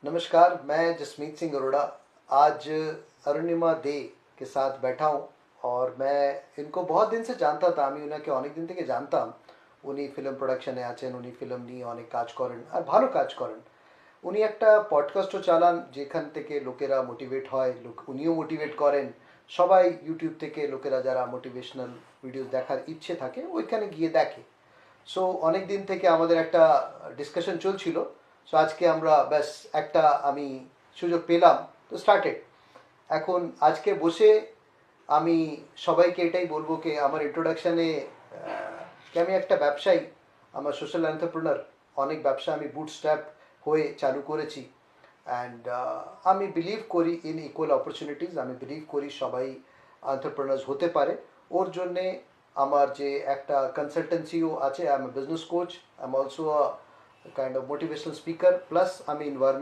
नमस्कार, मैं जसमीत सिंह अरोड़ा आज अरुणिमा दे के साथ बैठा हूँ और मैं इनको बहुत दिन से जानता था। আমি ওনাকে অনেক দিন থেকে জানতাম। উনি ফিল্ম প্রোডাকশনে আছেন, উনি ফিল্ম নিয়ে অনেক কাজ করেন আর ভালো কাজ করেন। উনি একটা পডকাস্টও চালান যেখান থেকে লোকেরা মোটিভেট হয়, উনিও মোটিভেট করেন। সবাই ইউটিউব থেকে লোকেরা যারা মোটিভেশনাল ভিডিও দেখার ইচ্ছে থাকে ওইখানে গিয়ে দেখে। সো অনেক দিন থেকে আমাদের একটা ডিসকাশন চলছিল। সো আজকে আমরা ব্যাস একটা আমি সুযোগ পেলাম, তো স্টার্টেড। এখন আজকে বসে আমি সবাইকে এটাই বলবো কি আমার ইন্ট্রোডাকশানে কি আমি একটা ব্যবসায়ী, আমার সোশ্যাল এন্টারপ্রেনার। অনেক ব্যবসা আমি বুটস্ট্র্যাপ হয়ে চালু করেছি অ্যান্ড আমি বিলিভ করি ইন ইকুয়াল অপরচুনিটিস। আমি বিলিভ করি সবাই এন্টারপ্রেনার্স হতে পারে। ওর জন্যে আমার যে একটা কনসালটেন্সিও আছে, I am business coach, I am also a kind of motivational speaker, plus আমি